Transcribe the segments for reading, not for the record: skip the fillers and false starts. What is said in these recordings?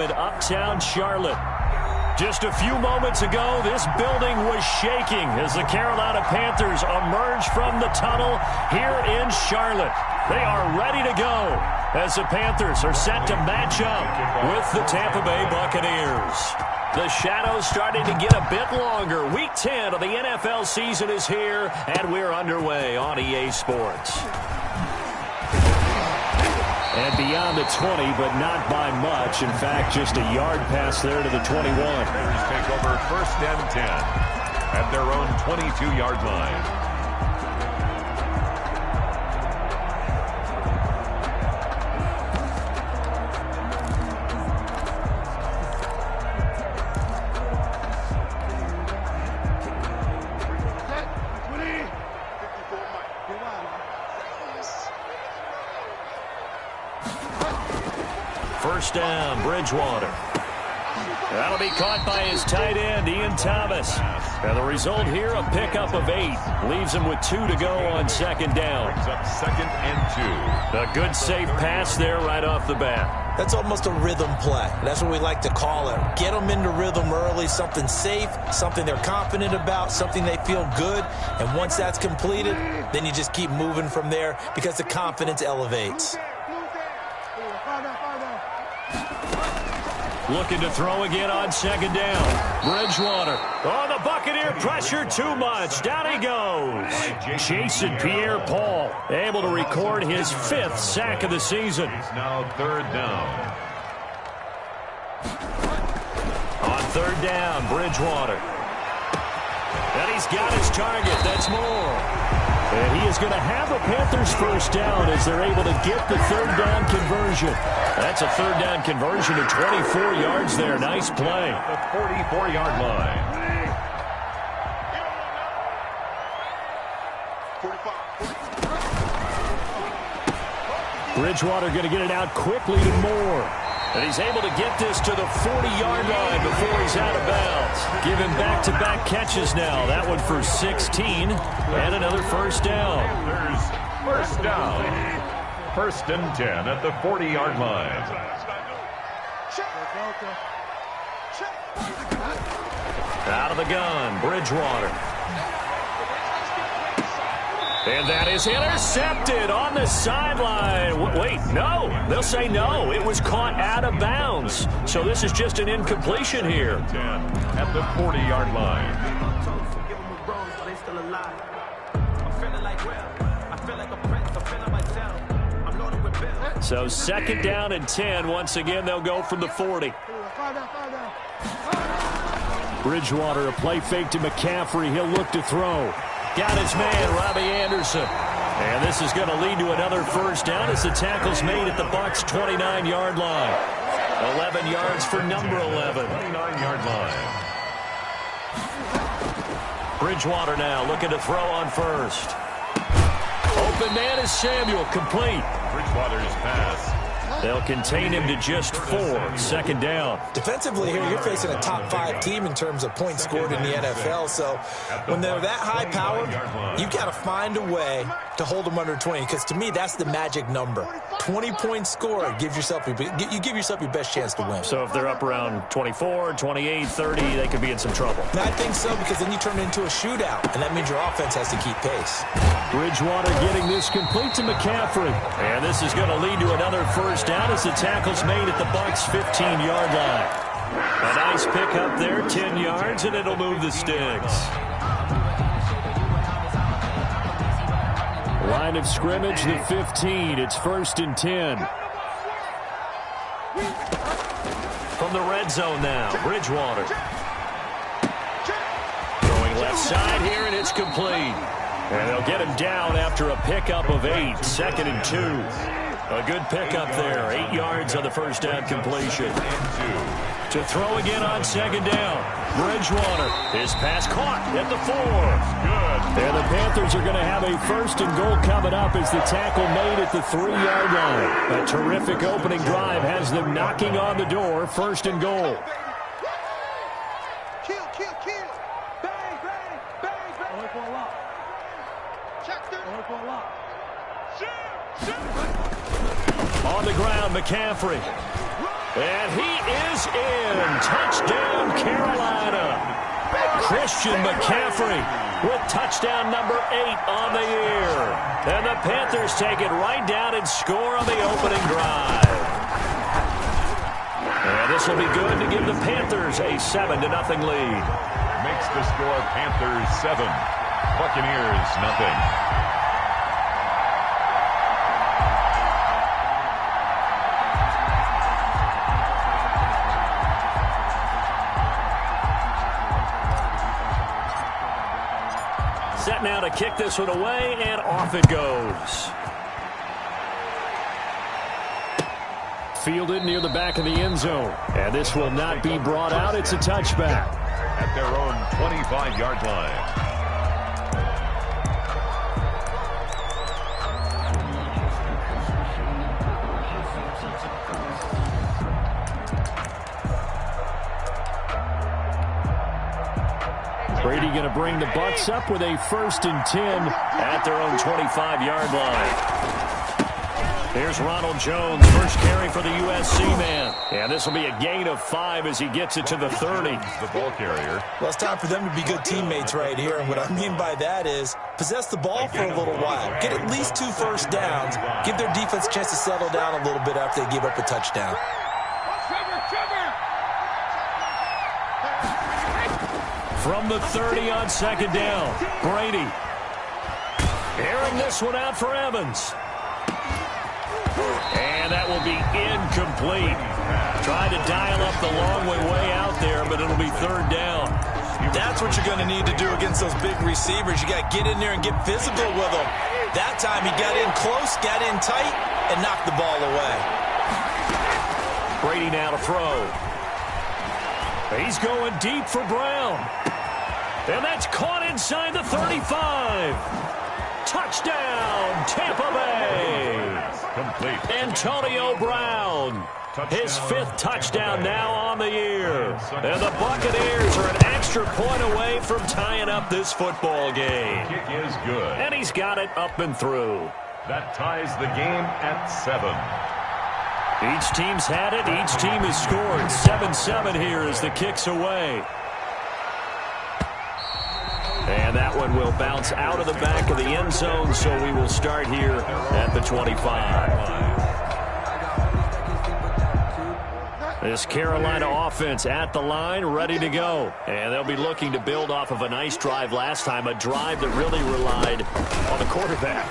In uptown Charlotte. Just a few moments ago, this building was shaking as the Carolina Panthers emerge from the tunnel here in Charlotte. They are ready to go as the Panthers are set to match up with the Tampa Bay Buccaneers. The shadows starting to get a bit longer. Week 10 of the NFL season is here, and we're underway on EA Sports. And beyond the 20, but not by much. In fact, just a yard pass there to the 21. Bears take over 1st and 10 at their own 22-yard line. First down, Bridgewater. That'll be caught by his tight end, Ian Thomas. And the result here, a pickup of 8. Leaves him with 2 to go on 2nd down. Brings up 2nd and 2. A good safe pass there right off the bat. That's almost a rhythm play. That's what we like to call it. Get them into rhythm early, something safe, something they're confident about, something they feel good. And once that's completed, then you just keep moving from there because the confidence elevates. Looking to throw again on 2nd down. Bridgewater. Oh, the Buccaneer pressure too much. Down he goes. Jason Pierre-Paul able to record his 5th sack of the season. It's now 3rd down. On 3rd down, Bridgewater. And he's got his target. That's more. And he is going to have the Panthers first down as they're able to get the 3rd down conversion. That's a 3rd down conversion to 24 yards there. Nice play. The 44-yard line. Bridgewater going to get it out quickly to Moore. And he's able to get this to the 40-yard line before he's out of bounds. Give him back-to-back catches now. That one for 16 and another first down. There's first down. 1st and 10 at the 40-yard line. Out of the gun, Bridgewater. And that is intercepted on the sideline. Wait, no. They'll say no. It was caught out of bounds. So this is just an incompletion here. 10 at the 40-yard line. So 2nd down and 10. Once again, they'll go from the 40. Bridgewater, a play fake to McCaffrey. He'll look to throw. Got his man, Robbie Anderson. And this is going to lead to another first down as the tackle's made at the Bucs' 29-yard line. 11 yards for number 11. 29-yard line. Bridgewater now looking to throw on first. Open man is Samuel, complete. Bridgewater's pass. They'll contain him to just 4. 2nd down. Defensively here, you're facing a top-5 team in terms of points scored in the NFL. So when they're that high-powered, you've got to find a way to hold them under 20. Because to me, that's the magic number. 20 points scored gives yourself you give yourself your best chance to win. So if they're up around 24, 28, 30, they could be in some trouble. And I think so, because then you turn it into a shootout, and that means your offense has to keep pace. Bridgewater getting this complete to McCaffrey. And this is going to lead to another first down as the tackle's made at the Bucs' 15-yard line. A nice pickup there, 10 yards, and it'll move the sticks. Line of scrimmage, the 15. It's 1st and 10. From the red zone now, Bridgewater. Throwing left side here, and it's complete. And they'll get him down after a pickup of 8. 2nd and 2. A good pickup there. 8 yards on the first down completion. To throw again on 2nd down. Bridgewater. His pass caught at the 4. Good. And the Panthers are going to have a 1st and goal coming up as the tackle made at the 3-yard line. A terrific opening drive has them knocking on the door. 1st and goal. Kill. Bang, bang, bang, bang. Check this. Shoot. On the ground, McCaffrey. And he is in. Touchdown, Carolina. Christian McCaffrey with touchdown number 8 on the year. And the Panthers take it right down and score on the opening drive. And this will be good to give the Panthers a 7-0 lead. Makes the score Panthers 7, Buccaneers nothing. Set now to kick this one away, and off it goes. Fielded near the back of the end zone. And this will not be brought out. It's a touchback. At their own 25-yard line. Brady going to bring the Bucs up with a 1st and 10 at their own 25-yard line. Here's Ronald Jones, first carry for the USC man. And this will be a gain of 5 as he gets it to the 30. The ball carrier. Well, it's time for them to be good teammates right here. And what I mean by that is possess the ball for a little while. Get at least 2 first downs. Give their defense a chance to settle down a little bit after they give up a touchdown. From the 30 on 2nd down, Brady. Airing this one out for Evans. And that will be incomplete. Tried to dial up the long way out there, but it'll be 3rd down. That's what you're going to need to do against those big receivers. You got to get in there and get physical with them. That time he got in close, got in tight, and knocked the ball away. Brady now to throw. He's going deep for Brown. And that's caught inside the 35. Touchdown, Tampa Bay. Complete. Antonio Brown. His 5th touchdown now on the year. And the Buccaneers are an extra point away from tying up this football game. Kick is good. And he's got it up and through. That ties the game at 7. Each team's had it. Each team has scored. 7-7 here as the kick's away. And that one will bounce out of the back of the end zone, so we will start here at the 25. This Carolina offense at the line, ready to go. And they'll be looking to build off of a nice drive last time, a drive that really relied on the quarterback.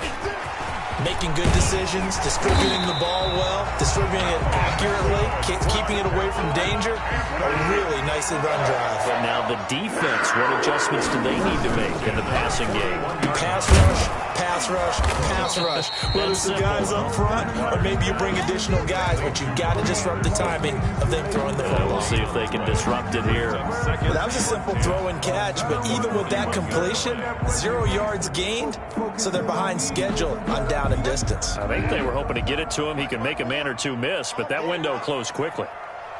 Making good decisions, distributing the ball well, distributing it accurately, keeping it away from danger. A really nicely run drive. But now the defense, what adjustments do they need to make in the passing game? Pass rush, pass rush, pass rush. Whether it's the guys up front or maybe you bring additional guys, but you've got to disrupt the timing of them throwing the football. We'll see if they can disrupt it here. Well, that was a simple throw and catch, but even with that completion, 0 yards gained, so they're behind schedule on down and distance. I think they were hoping to get it to him. He could make a man or two miss, but that window closed quickly.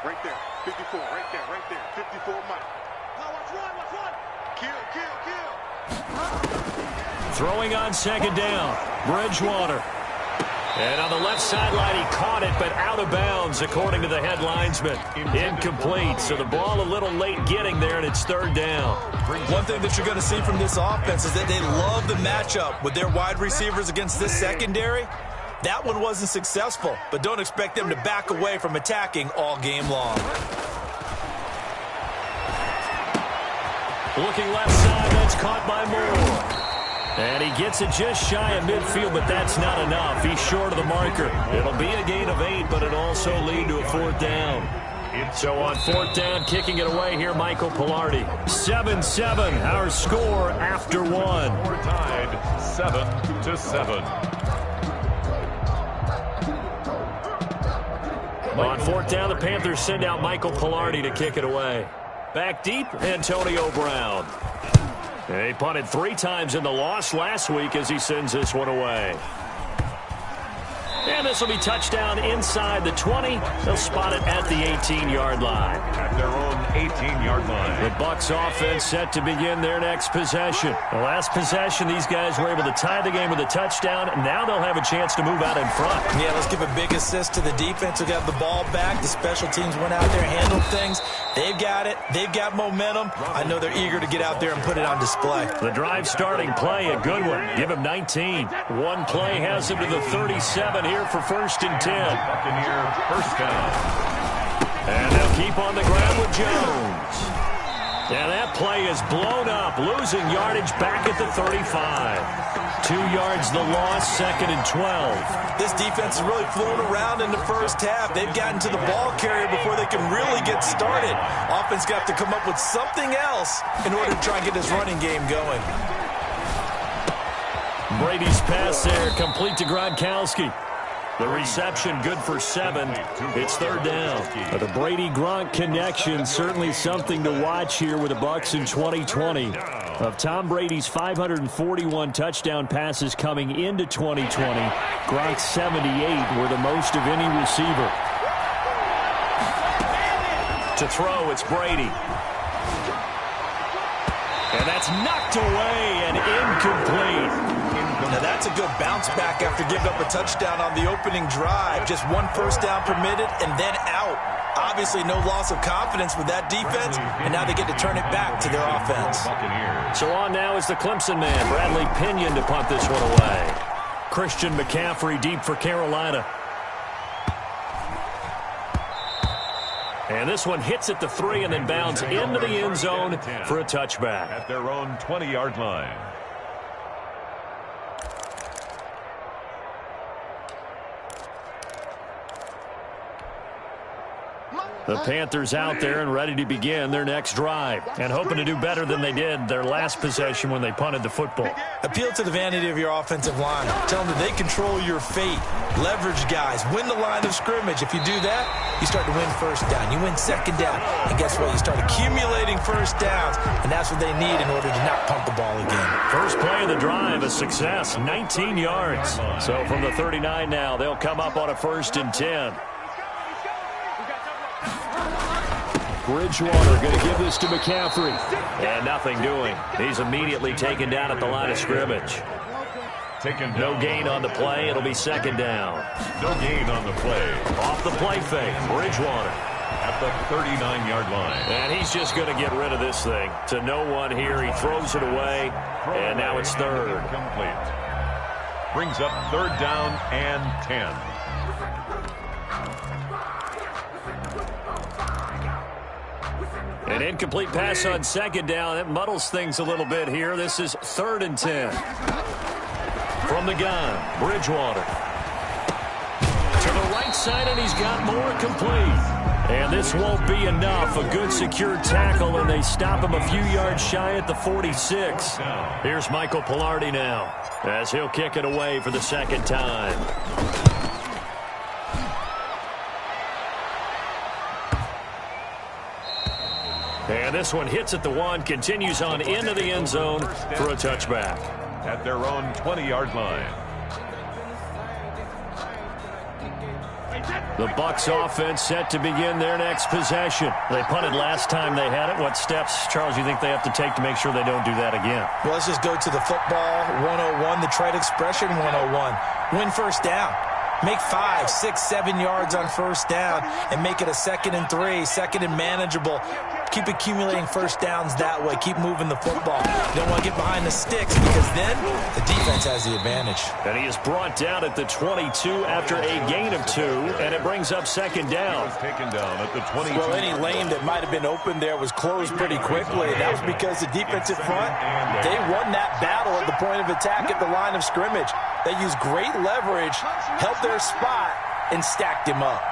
Right there, 54, right there, 54 Mike. Watch one. Kill. Throwing on 2nd down, Bridgewater. And on the left sideline, he caught it, but out of bounds, according to the head linesman. Incomplete, so the ball a little late getting there, and it's 3rd down. One thing that you're going to see from this offense is that they love the matchup with their wide receivers against this secondary. That one wasn't successful, but don't expect them to back away from attacking all game long. Looking left side, that's caught by Moore. And he gets it just shy of midfield, but that's not enough. He's short of the marker. It'll be a gain of 8, but it'll also lead to a 4th down. So on 4th down, kicking it away here, Michael Pilardi. 7-7, our score after 1. We're tied 7-7. On 4th down, the Panthers send out Michael Pilardi to kick it away. Back deep, Antonio Brown. And he punted 3 times in the loss last week as he sends this one away. And this will be touchdown inside the 20. They'll spot it at the 18-yard line. At their own 18-yard line. The Bucs offense set to begin their next possession. The last possession, these guys were able to tie the game with a touchdown. Now they'll have a chance to move out in front. Yeah, let's give a big assist to the defense who got the ball back. The special teams went out there and handled things. They've got it. They've got momentum. I know they're eager to get out there and put it on display. The drive starting play, a good one. Give him 19. One play has him to the 37 here for 1st and 10. Buccaneer first down. And they'll keep on the ground with Jones. And that play is blown up, losing yardage back at the 35. 2 yards the loss, 2nd and 12. This defense has really flown around in the first half. They've gotten to the ball carrier before they can really get started. Offense got to come up with something else in order to try and get this running game going. Brady's pass there, complete to Gronkowski. The reception good for 7. It's 3rd down. The Brady-Gronk connection, certainly something to watch here with the Bucs in 2020. Of Tom Brady's 541 touchdown passes coming into 2020, Gronk's 78 were the most of any receiver. To throw, it's Brady. And that's knocked away and incomplete. Now that's a good bounce back after giving up a touchdown on the opening drive. Just 1 first down permitted and then out. Obviously no loss of confidence with that defense, and now they get to turn it back to their offense. So on now is the Clemson man, Bradley Pinion, to punt this one away. Christian McCaffrey deep for Carolina. And this one hits at the 3 and then bounds into the end zone for a touchback. At their own 20-yard line. The Panthers out there and ready to begin their next drive and hoping to do better than they did their last possession when they punted the football. Appeal to the vanity of your offensive line. Tell them that they control your fate. Leverage guys. Win the line of scrimmage. If you do that, you start to win first down. You win second down. And guess what? You start accumulating first downs, and that's what they need in order to not punt the ball again. First play of the drive, a success, 19 yards. So from the 39 now, they'll come up on a 1st and 10. Bridgewater going to give this to McCaffrey. And nothing doing. He's immediately taken down at the line of scrimmage. No gain on the play. It'll be 2nd down. No gain on the play. Off the play fake, Bridgewater. At the 39-yard line. And he's just going to get rid of this thing. To no one here. He throws it away. And now it's 3rd. Complete. Brings up 3rd down and 10. An incomplete pass on 2nd down. That muddles things a little bit here. This is 3rd and 10. From the gun, Bridgewater. To the right side, and he's got more complete. And this won't be enough. A good secure tackle, and they stop him a few yards shy at the 46. Here's Michael Pilardi now, as he'll kick it away for the 2nd time. And this one hits at the 1, continues on into the end zone for a touchback. At their own 20-yard line. The Bucs offense set to begin their next possession. They punted last time they had it. What steps, Charles, you think they have to take to make sure they don't do that again? Well, let's just go to the football 101, the trade expression 101. Win first down. Make 5, 6, 7 yards on first down and make it a 2nd and 3, 2nd and manageable. Keep accumulating first downs that way. Keep moving the football. You don't want to get behind the sticks because then the defense has the advantage. And he is brought down at the 22 after a gain of 2, and it brings up 2nd down. Taken down at the 22. Well, any lane that might have been open there was closed pretty quickly. That was because the defensive front, they won that battle at the point of attack at the line of scrimmage. They used great leverage, held their spot, and stacked him up.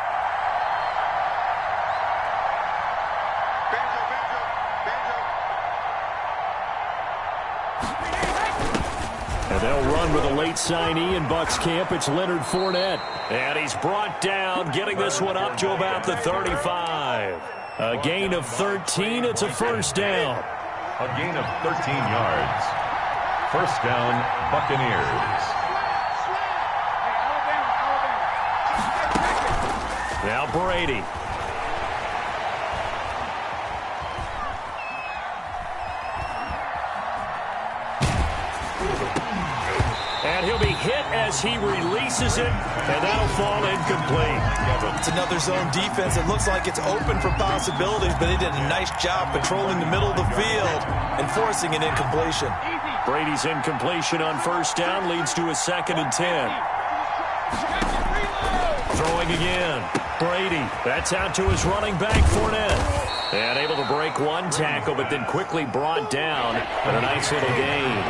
And they'll run with a late signee in Bucs camp. It's Leonard Fournette. And he's brought down, getting this one up to about the 35. A gain of 13. It's a 1st down. A gain of 13 yards. 1st down, Buccaneers. Now Brady. And he'll be hit as he releases it, and that'll fall incomplete. It's another zone defense. It looks like it's open for possibilities, but they did a nice job patrolling the middle of the field and forcing an incompletion. Brady's incompletion on first down leads to a 2nd and 10. Throwing again. Brady. That's out to his running back, Fournette. And able to break one tackle, but then quickly brought down. But a nice little gain.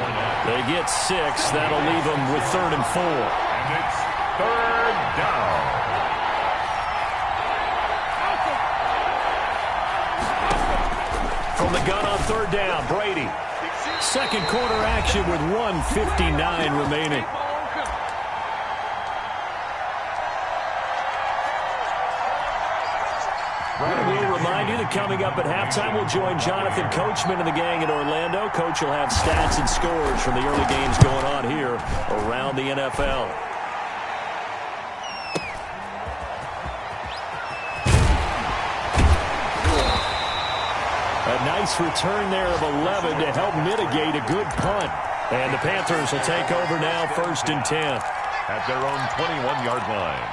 They get 6. That'll leave them with 3rd and 4. And it's 3rd down. From the gun on 3rd down, Brady. Second quarter action with 1:59 remaining. We'll remind you that coming up at halftime, we'll join Jonathan Coachman and the gang in Orlando. Coach will have stats and scores from the early games going on here around the NFL. A nice return there of 11 to help mitigate a good punt. And the Panthers will take over now, 1st and 10. At their own 21-yard line.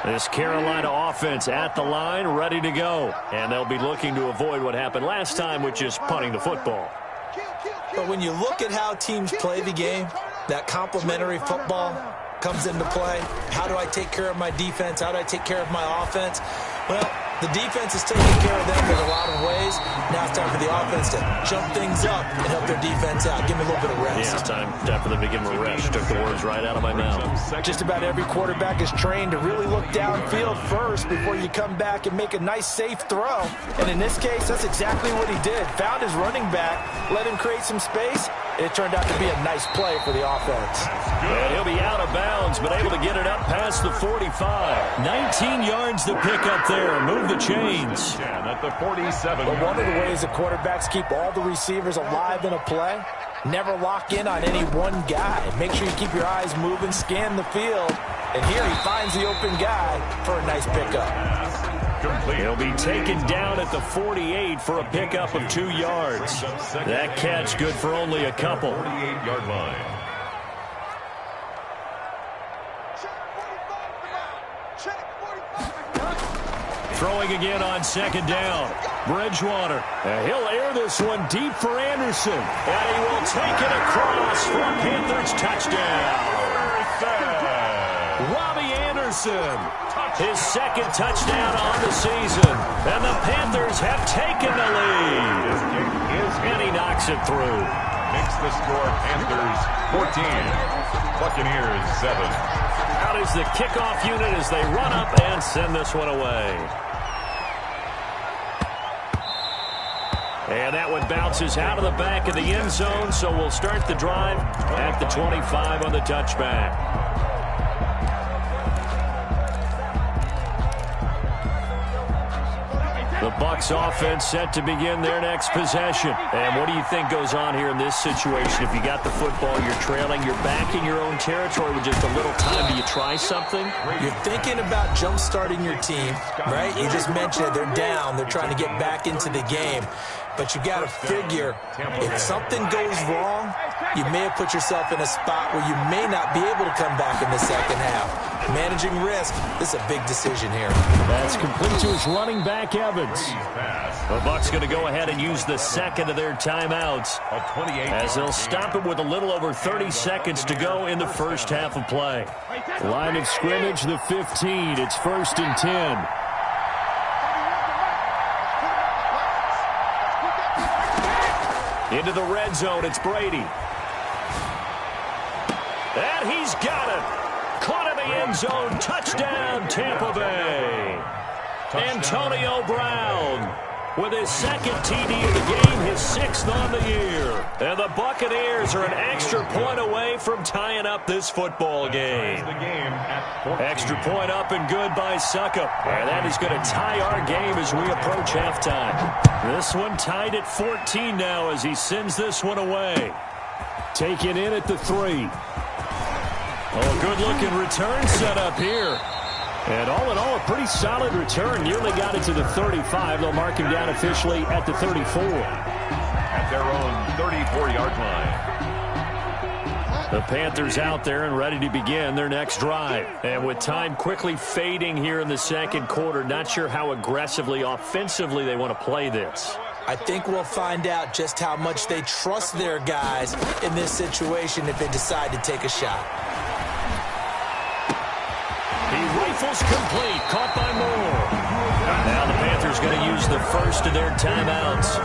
This Carolina offense at the line, ready to go. And they'll be looking to avoid what happened last time, which is punting the football. But when you look at how teams play the game, that complementary football comes into play. How do I take care of my defense? How do I take care of my offense? Well, the defense is taking care of them in a lot of ways. Now it's time for the offense to jump things up and help their defense out. Give them a little bit of rest. Yeah, it's time for them to give them a rest. Took the words right out of my mouth. Just about every quarterback is trained to really look downfield first before you come back and make a nice, safe throw. And in this case, that's exactly what he did. Found his running back, let him create some space. It turned out to be a nice play for the offense. And he'll be out of bounds, but able to get it up past the 45. 19 yards to pick up there. Move the chains. At the 47. But one of the ways the quarterbacks keep all the receivers alive in a play, never lock in on any one guy. Make sure you keep your eyes moving, scan the field. And here he finds the open guy for a nice pickup. He'll be taken down at the 48 for a pickup of 2 yards. That catch good for only a couple. 48-yard line. Throwing again on 2nd down. Bridgewater. He'll air this one deep for Anderson. And he will take it across for a Panthers touchdown. Robbie Anderson. His 2nd touchdown on the season. And the Panthers have taken the lead. And he knocks it through. Makes the score Panthers 14. Buccaneers 7. Out is the kickoff unit as they run up and send this one away. And that one bounces out of the back of the end zone, so we'll start the drive at the 25 on the touchback. The Bucs offense set to begin their next possession. And what do you think goes on here in this situation? If you got the football, you're trailing, you're back in your own territory with just a little time. Do you try something? You're thinking about jump-starting your team, right? You just mentioned it. They're down. They're trying to get back into the game. But you got to figure, if something goes wrong, you may have put yourself in a spot where you may not be able to come back in the second half. Managing risk, this is a big decision here. That's complete to his running back, Evans. The Bucs going to go ahead and use the 2nd of their timeouts as they'll stop it with a little over 30 seconds to go in the first half of play. Line of scrimmage, the 15. It's 1st and 10. Into the red zone, it's Brady. And he's got it. Caught in the end zone. Touchdown, Tampa Bay. Antonio Brown with his 2nd TD of the game, his 6th on the year. And the Buccaneers are an extra point away from tying up this football game. Extra point up and good by Suckup. And that is going to tie our game as we approach halftime. This one tied at 14 now as he sends this one away. Taken in at the 3. Oh, good-looking return set up here. And all in all, a pretty solid return. Nearly got it to the 35. They'll mark him down officially at the 34. At their own 34-yard line. The Panthers out there and ready to begin their next drive. And with time quickly fading here in the second quarter, not sure how aggressively, offensively they want to play this. I think we'll find out just how much they trust their guys in this situation if they decide to take a shot. He rifles complete, caught by Moore. Now the Panthers going to use the first of their timeouts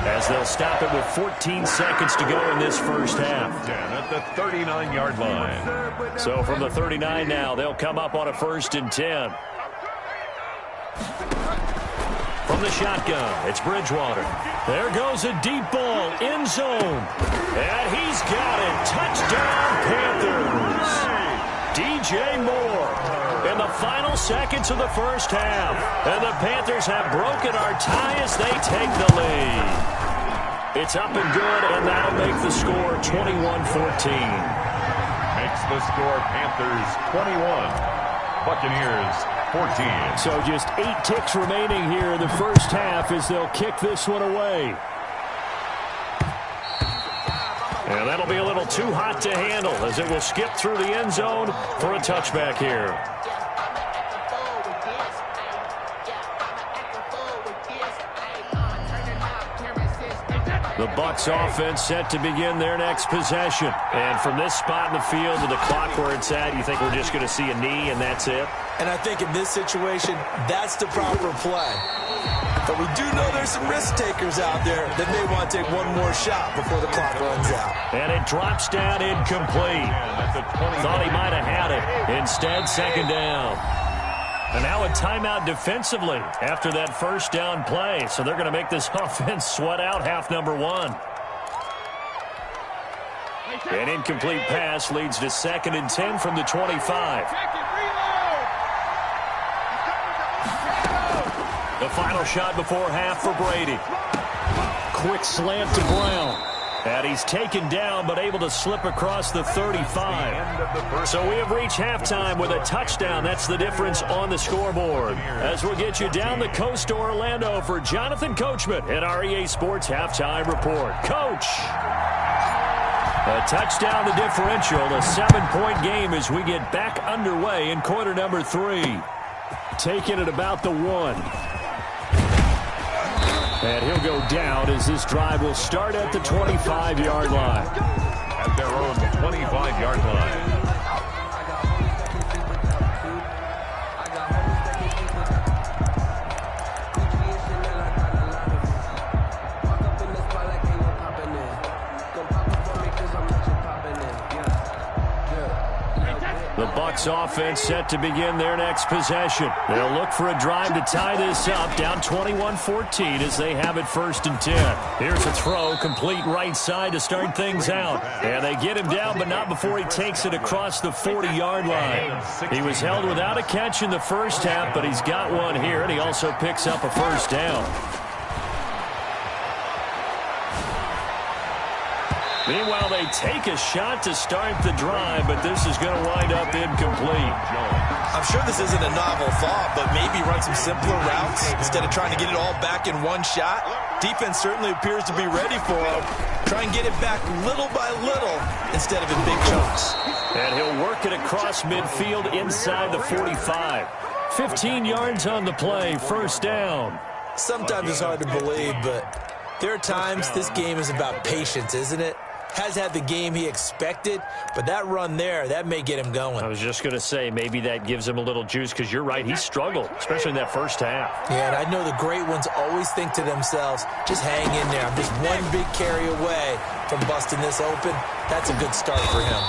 as they'll stop it with 14 seconds to go in this first half. At the 39-yard line. So from the 39 now, they'll come up on a 1st and 10. From the shotgun, it's Bridgewater. There goes a deep ball, end zone. And he's got it. Touchdown, Panthers. DJ Moore in the final seconds of the first half. And the Panthers have broken our tie as they take the lead. It's up and good, and that'll make the score 21-14. Makes the score Panthers 21, Buccaneers 14. So just 8 ticks remaining here in the first half as they'll kick this one away. And that'll be a little too hot to handle as it will skip through the end zone for a touchback here. The Bucs offense set to begin their next possession. And from this spot in the field to the clock where it's at, you think we're just going to see a knee and that's it? And I think in this situation, that's the proper play. But we do know there's some risk takers out there that may want to take one more shot before the clock runs out. And it drops down incomplete. Thought he might have had it. Instead, second down. And now a timeout defensively after that first down play. So they're going to make this offense sweat out half number 1. An incomplete pass leads to 2nd and 10 from the 25. The final shot before half for Brady. Quick slant to Brown. And he's taken down but able to slip across the 35. So we have reached halftime with a touchdown. That's the difference on the scoreboard. As we'll get you down the coast to Orlando for Jonathan Coachman at our EA Sports Halftime Report. Coach! A touchdown, the differential, a 7-point game as we get back underway in quarter number 3. Taking it about the 1. And he'll go down as this drive will start at the 25-yard line. At their own 25-yard line. The Bucs offense set to begin their next possession. They'll look for a drive to tie this up, down 21-14 as they have it 1st and 10. Here's a throw, complete right side to start things out. And they get him down, but not before he takes it across the 40-yard line. He was held without a catch in the first half, but he's got one here, and he also picks up a first down. Meanwhile, they take a shot to start the drive, but this is going to wind up incomplete. I'm sure this isn't a novel thought, but maybe run some simpler routes instead of trying to get it all back in one shot. Defense certainly appears to be ready for him. Try and get it back little by little instead of in big chunks. And he'll work it across midfield inside the 45. 15 yards on the play, first down. Sometimes it's hard to believe, but there are times this game is about patience, isn't it? Has had the game he expected, but that run there, that may get him going. I was just going to say, maybe that gives him a little juice, because you're right, he struggled, especially in that first half. Yeah, and I know the great ones always think to themselves, just hang in there. I'm just one big carry away from busting this open. That's a good start for him.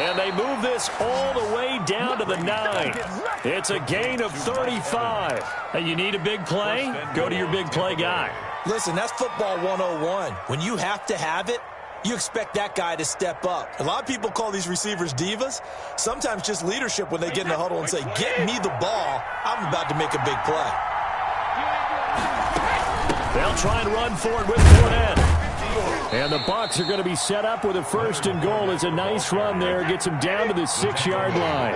And they move this all the way down to the 9. It's a gain of 35. And you need a big play? Go to your big play guy. Listen, that's football 101. When you have to have it, you expect that guy to step up. A lot of people call these receivers divas. Sometimes just leadership when they get in the huddle and say, get me the ball. I'm about to make a big play. They'll try and run for it with Fournette. And the Bucs are going to be set up with a 1st and goal. It's a nice run there. Gets them down to the 6-yard line.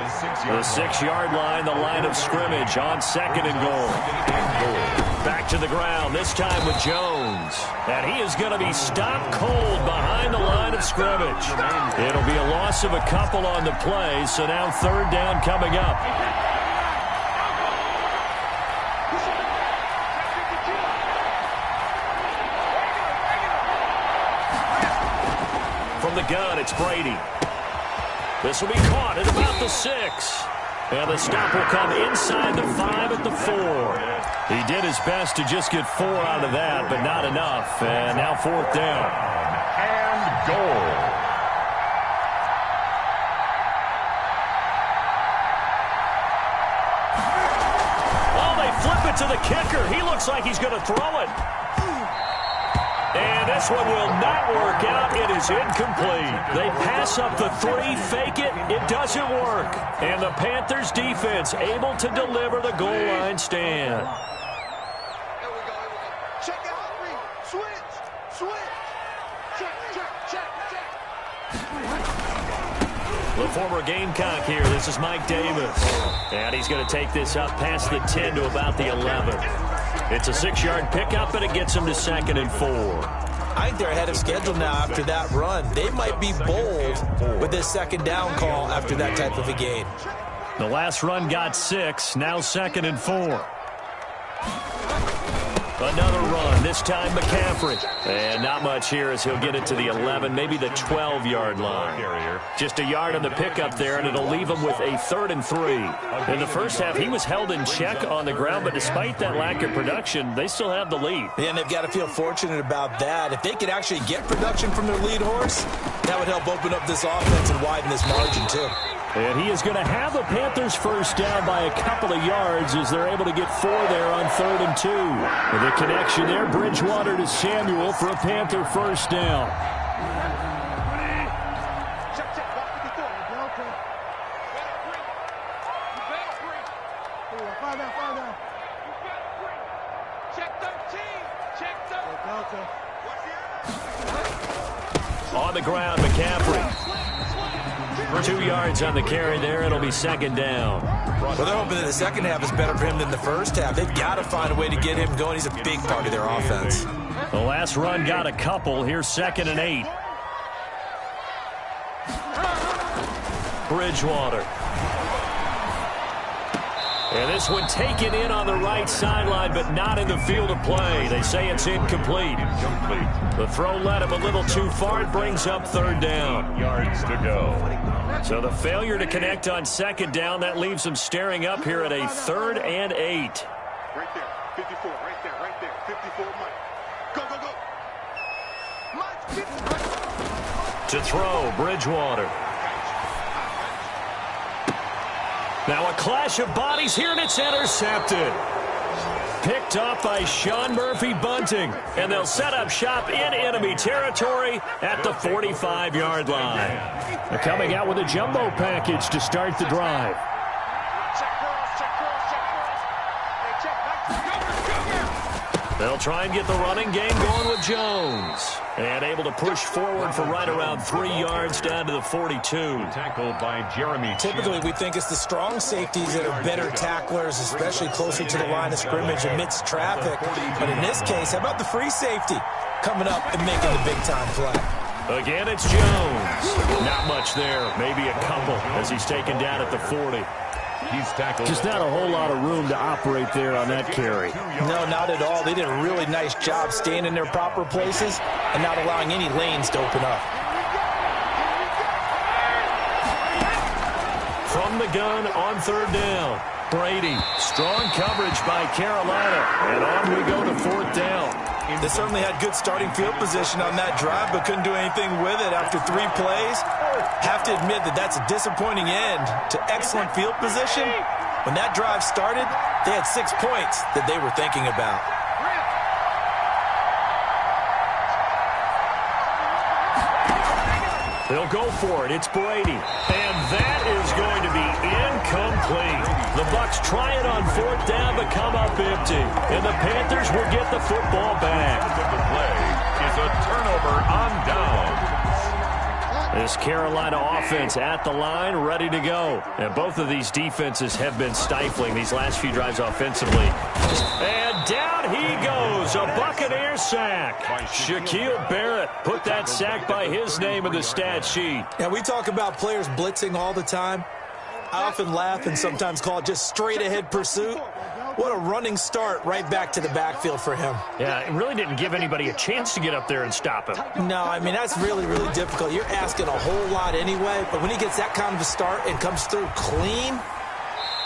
The 6-yard line, the line of scrimmage on 2nd and goal. Back to the ground, this time with Jones. And he is going to be stopped cold behind the line of scrimmage. It'll be a loss of a couple on the play, so now 3rd down coming up. From the gun, it's Brady. This will be caught at about the 6. And the stop will come inside the 5 at the 4. He did his best to just get 4 out of that, but not enough. And now 4th down. And goal. Oh, they flip it to the kicker. He looks like he's going to throw it. And this one will not work out. It is incomplete. They pass up the 3, fake it. It doesn't work. And the Panthers defense able to deliver the goal line stand. Here we go. Check out, read. Switch. Check. The former Gamecock here. This is Mike Davis. And he's going to take this up past the 10 to about the 11. It's a 6-yard pickup, and it gets them to 2nd and 4. I think they're ahead of schedule now after that run. They might be bold with this 2nd down call after that type of a gain. The last run got 6, now 2nd and 4. Another run, this time McCaffrey. And not much here as he'll get it to the 11, maybe the 12-yard line. Just a yard on the pickup there, and it'll leave him with a 3rd and 3. In the first half, he was held in check on the ground, but despite that lack of production, they still have the lead. And they've got to feel fortunate about that. If they could actually get production from their lead horse, that would help open up this offense and widen this margin, too. And he is going to have the Panthers 1st down by a couple of yards as they're able to get 4 there on 3rd and 2. With a connection there, Bridgewater to Samuel for a Panther 1st down. On the ground, McCaffrey. 2 yards on the carry there. It'll be 2nd down. Well, they're hoping that the second half is better for him than the first half. They've got to find a way to get him going. He's a big part of their offense. The last run got a couple. Here's 2nd and 8. Bridgewater. And this one taken in on the right sideline, but not in the field of play. They say it's incomplete. The throw led him a little too far. It brings up 3rd down. Yards to go. So the failure to connect on 2nd down, that leaves them staring up here at a 3rd and 8. Right there, 54, right there, 54, Mike. Go. Mike, To throw, Bridgewater. Now a clash of bodies here, and it's intercepted. Picked off by Sean Murphy-Bunting. And they'll set up shop in enemy territory at the 45-yard line. They're coming out with a jumbo package to start the drive. They'll try and get the running game going with Jones. And able to push forward for right around 3 yards down to the 42. Tackled by Jeremy. Typically, we think it's the strong safeties that are better tacklers, especially closer to the line of scrimmage amidst traffic. But in this case, how about the free safety coming up and making the big-time play? Again, it's Jones. Not much there. Maybe a couple as he's taken down at the 40. He's tackled. Just not a whole lot of room to operate there on that carry. No, not at all. They did a really nice job staying in their proper places and not allowing any lanes to open up. From the gun on 3rd down. Brady. Strong coverage by Carolina. And on we go to 4th down. They certainly had good starting field position on that drive, but couldn't do anything with it after 3 plays. Have to admit that that's a disappointing end to excellent field position. When that drive started, they had 6 points that they were thinking about. They'll go for it. It's Brady. And that is going to be incomplete. The Bucs try it on 4th down, but come up empty. And the Panthers will get the football back. The play is a turnover This Carolina offense at the line, ready to go. And both of these defenses have been stifling these last few drives offensively. And down he goes, a Buccaneer sack. Shaquille Barrett put that sack by his name in the stat sheet. Yeah, we talk about players blitzing all the time. I often laugh and sometimes call it just straight-ahead pursuit. What a running start right back to the backfield for him. Yeah, it really didn't give anybody a chance to get up there and stop him. No, I mean, that's really, really difficult. You're asking a whole lot anyway, but when he gets that kind of a start and comes through clean,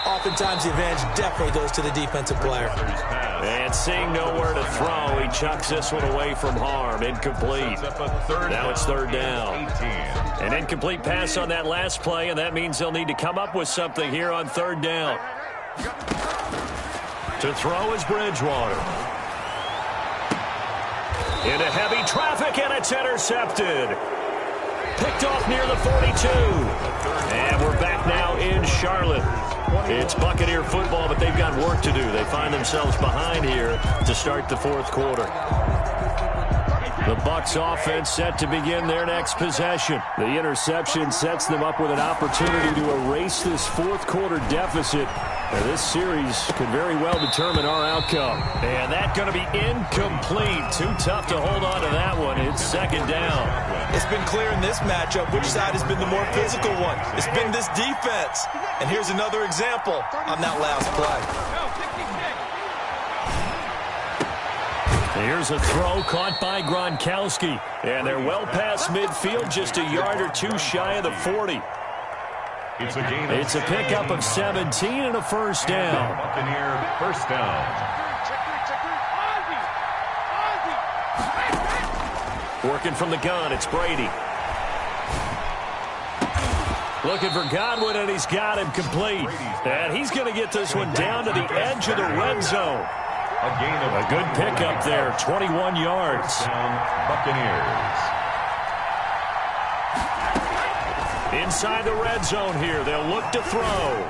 oftentimes the advantage definitely goes to the defensive player. And seeing nowhere to throw, he chucks this one away from harm. Incomplete. Now it's third down. An incomplete pass on that last play, and that means they'll need to come up with something here on third down. To throw is Bridgewater. Into heavy traffic, and it's intercepted. Picked off near the 42. And we're back now in Charlotte. It's Buccaneer football, but they've got work to do. They find themselves behind here to start the fourth quarter. The Bucs offense set to begin their next possession. The interception sets them up with an opportunity to erase this fourth quarter deficit. Now, this series could very well determine our outcome. And that's going to be incomplete. Too tough to hold on to that one. It's second down. It's been clear in this matchup which side has been the more physical one. It's been this defense. And here's another example on that last play. Here's a throw caught by Gronkowski. And they're well past midfield, just a yard or two shy of the 40. It's a pickup of 17 and a first down. Buccaneer first down. Working from the gun, it's Brady. Looking for Godwin, and he's got him complete. And he's going to get this one down to the edge of the red zone. A good pickup there, 21 yards. Buccaneers. Inside the red zone here, they'll look to throw.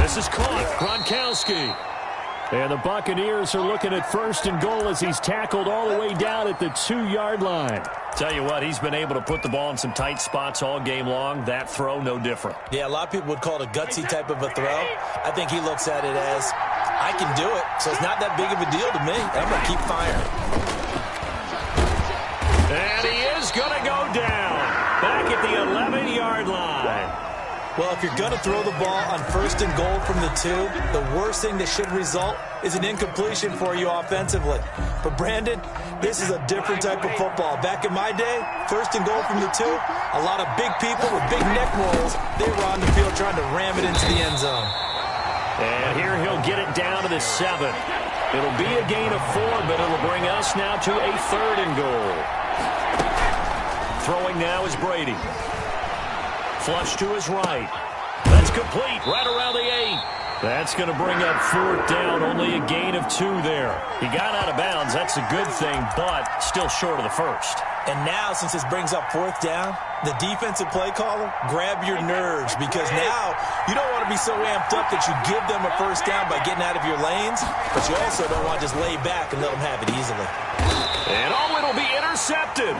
This is caught, Gronkowski. And the Buccaneers are looking at first and goal as he's tackled all the way down at the 2-yard line. Tell you what, he's been able to put the ball in some tight spots all game long. That throw, no different. Yeah, a lot of people would call it a gutsy type of a throw. I think he looks at it as, I can do it, so it's not that big of a deal to me. I'm going to keep firing. And he is going to go down. Back at the 11-yard line. Well, if you're going to throw the ball on first and goal from the 2, the worst thing that should result is an incompletion for you offensively. But, Brandon, this is a different type of football. Back in my day, first and goal from the 2, a lot of big people with big neck rolls, they were on the field trying to ram it into the end zone. And here he'll get it down to the 7. It'll be a gain of 4, but it'll bring us now to a third and goal. Throwing now is Brady. Flush to his right. That's complete right around the 8. That's going to bring up fourth down. Only a gain of 2 there. He got out of bounds. That's a good thing, but still short of the first. And now, since this brings up fourth down, the defensive play caller, grab your nerves, because now you don't want to be so amped up that you give them a first down by getting out of your lanes, but you also don't want to just lay back and let them have it easily. And it'll be intercepted.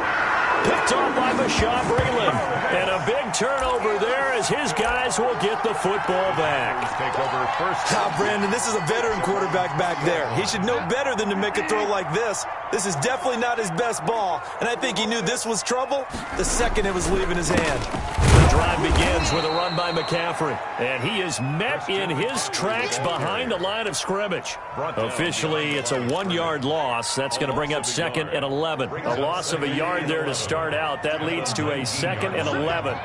Picked off by Bashaw Breeland. And a big turnover there as his guys will get the football back. Take over first. Brandon, this is a veteran quarterback back there. He should know better than to make a throw like this. This is definitely not his best ball, and I think he knew this was trouble the second it was leaving his hand. The drive begins with a run by McCaffrey, and he is met in his tracks behind the line of scrimmage. Officially, it's a 1-yard loss. That's going to bring up second and 11. A loss of a yard there to start out. That leads to a second and 11.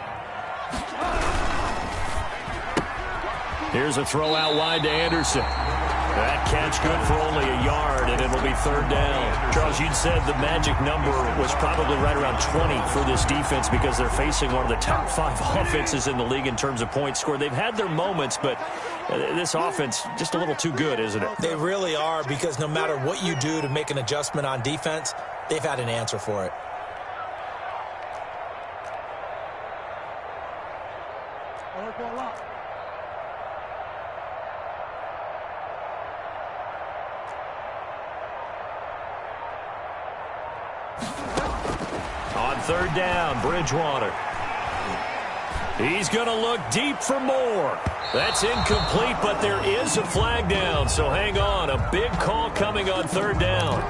Here's a throw out wide to Anderson. That catch good for only a yard, and it'll be third down. Charles, you'd said the magic number was probably right around 20 for this defense because they're facing one of the top 5 offenses in the league in terms of points scored. They've had their moments, but this offense just a little too good, isn't it? They really are, because no matter what you do to make an adjustment on defense, they've had an answer for it. third down, Bridgewater. He's going to look deep for more. That's incomplete, but there is a flag down, so hang on. A big call coming on third down.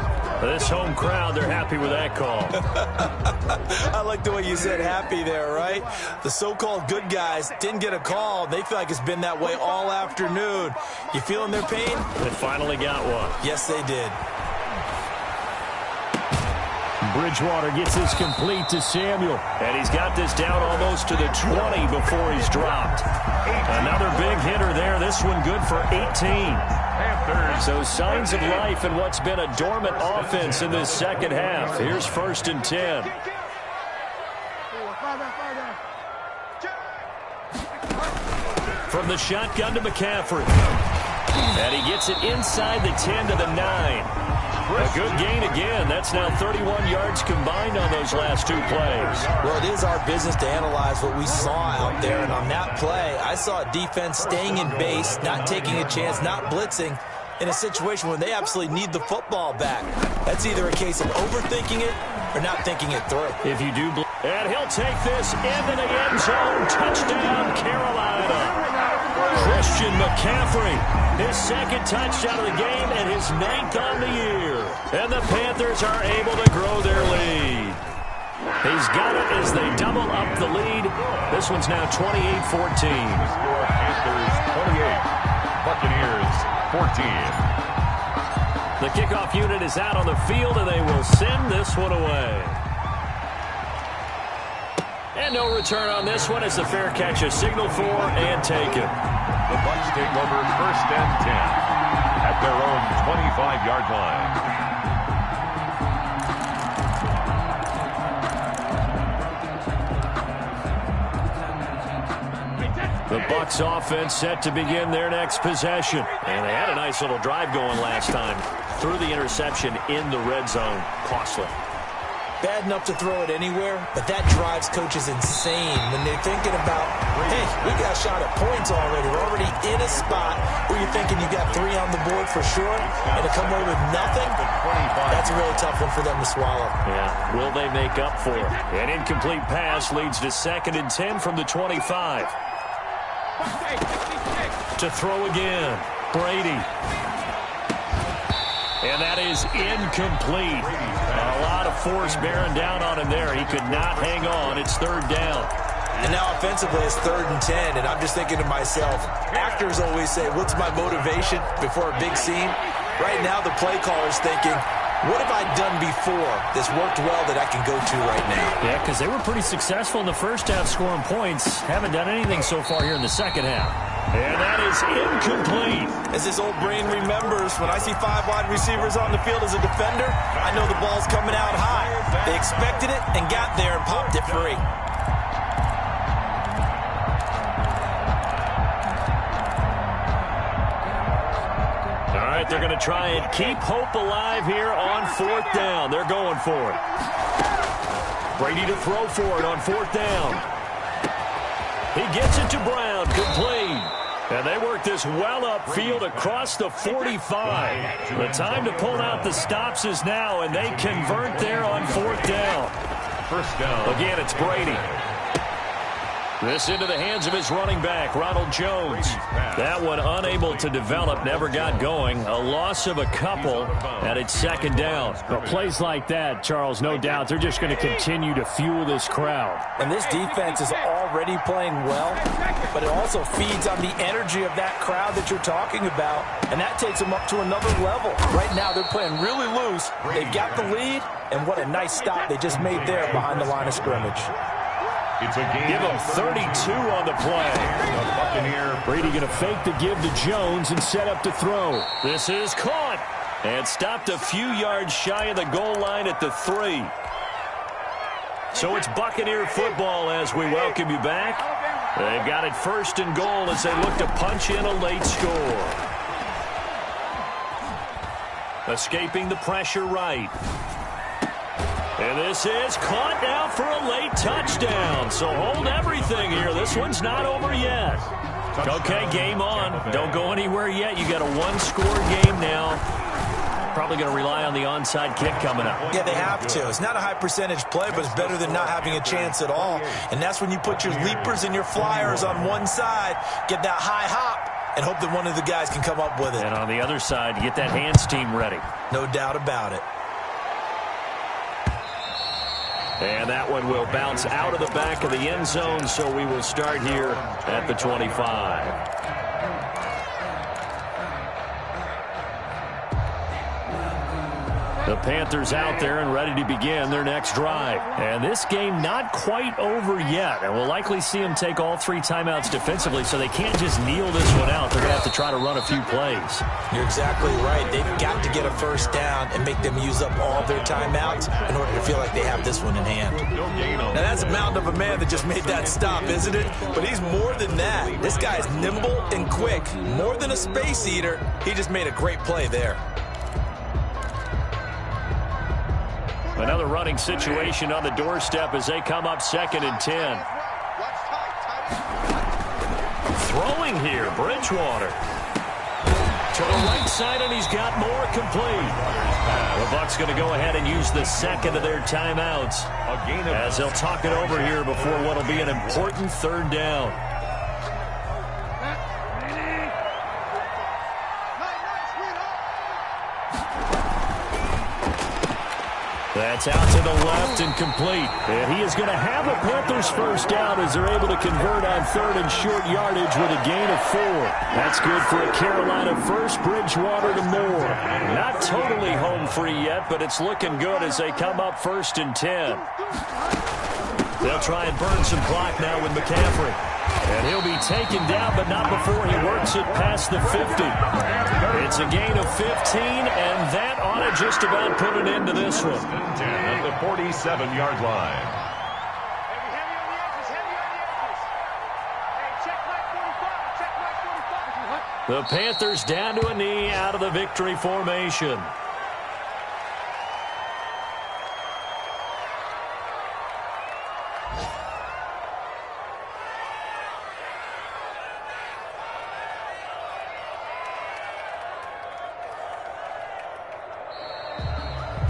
This home crowd, they're happy with that call. I like the way you said happy there, right? The so-called good guys didn't get a call. They feel like it's been that way all afternoon. You feeling their pain? They finally got one. Yes, they did. Bridgewater gets this complete to Samuel. And he's got this down almost to the 20 before he's dropped. Another big hitter there. This one good for 18. So signs of life in what's been a dormant offense in this second half. Here's 1st and 10. From the shotgun to McCaffrey. And he gets it inside the 10 to the 9. A good gain again. That's now 31 yards combined on those last two plays. Well, it is our business to analyze what we saw out there. And on that play, I saw a defense staying in base, not taking a chance, not blitzing in a situation where they absolutely need the football back. That's either a case of overthinking it or not thinking it through. If you do, and he'll take this into the end zone. Touchdown, Carolina. Christian McCaffrey, his second touchdown of the game and his 9th on the year. And the Panthers are able to grow their lead. He's got it as they double up the lead. This one's now 28-14. Panthers 28, Buccaneers 14. The kickoff unit is out on the field, and they will send this one away. And no return on this one as the fair catch is signaled for and taken. The Bucs take over 1st and 10 at their own 25-yard line. The Bucs offense set to begin their next possession. And they had a nice little drive going last time. Threw the interception in the red zone. Costly. Bad enough to throw it anywhere, but that drives coaches insane when they're thinking about, hey, we got a shot at points already. We're already in a spot where you're thinking you got 3 on the board for sure, and to come away with nothing, that's a really tough one for them to swallow. Yeah, will they make up for it? An incomplete pass leads to 2nd and 10 from the 25. To throw again, Brady. And that is incomplete. A lot of force bearing down on him there. He could not hang on. It's 3rd down. And now offensively it's 3rd and 10. And I'm just thinking to myself, actors always say, what's my motivation before a big scene? Right now the play caller's thinking, what have I done before that's worked well that I can go to right now? Yeah, because they were pretty successful in the first half scoring points. Haven't done anything so far here in the second half. And that is incomplete. As this old brain remembers, when I see 5 wide receivers on the field as a defender, I know the ball's coming out high. They expected it and got there and popped it free. All right, they're going to try and keep hope alive here on 4th down. They're going for it. Brady to throw for it on 4th down. He gets it to Brown, complete. And they work this well upfield across the 45. The time to pull out the stops is now, and they convert there on 4th down. 1st down. Again, it's Brady. This into the hands of his running back, Ronald Jones. That one unable to develop, never got going. A loss of a couple, and it's 2nd down. Well, plays like that, Charles, no doubt, they're just going to continue to fuel this crowd. And this defense is already playing well, but it also feeds on the energy of that crowd that you're talking about, and that takes them up to another level. Right now, they're playing really loose. They've got the lead, and what a nice stop they just made there behind the line of scrimmage. It's a game. Give him 32 on the play. The Buccaneer. Brady going to fake the give to Jones and set up to throw. This is caught and stopped a few yards shy of the goal line at the 3. So it's Buccaneer football as we welcome you back. They've got it 1st and goal as they look to punch in a late score. Escaping the pressure right. And this is caught now for a late touchdown. So hold everything here. This one's not over yet. Okay, game on. Don't go anywhere yet. You got a 1-score game now. probably going to rely on the onside kick coming up. Yeah, they have to. It's not a high percentage play, but it's better than not having a chance at all. And that's when you put your leapers and your flyers on one side, get that high hop, and hope that one of the guys can come up with it. And on the other side, you get that hands team ready. No doubt about it. And that one will bounce out of the back of the end zone, so we will start here at the 25. The Panthers out there and ready to begin their next drive. And this game not quite over yet. And we'll likely see them take all 3 timeouts defensively, so they can't just kneel this one out. They're going to have to try to run a few plays. You're exactly right. They've got to get a first down and make them use up all their timeouts in order to feel like they have this one in hand. Now, that's a mountain of a man that just made that stop, isn't it? But he's more than that. This guy is nimble and quick. More than a space eater, he just made a great play there. Another running situation on the doorstep as they come up 2nd and 10. Throwing here, Bridgewater. To the right side, and he's got more complete. The Bucs going to go ahead and use the second of their timeouts as they'll talk it over here before what will be an important 3rd down. That's out to the left and complete. And he is going to have a Panthers first down as they're able to convert on 3rd and short yardage with a gain of 4. That's good for a Carolina first. Bridgewater to Moore. Not totally home free yet, but it's looking good as they come up 1st and 10. They'll try and burn some clock now with McCaffrey. And he'll be taken down, but not before he works it past the 50. It's a gain of 15, and that ought to just about put an end to this one. 10 at the 47-yard line. The Panthers down to a knee out of the victory formation.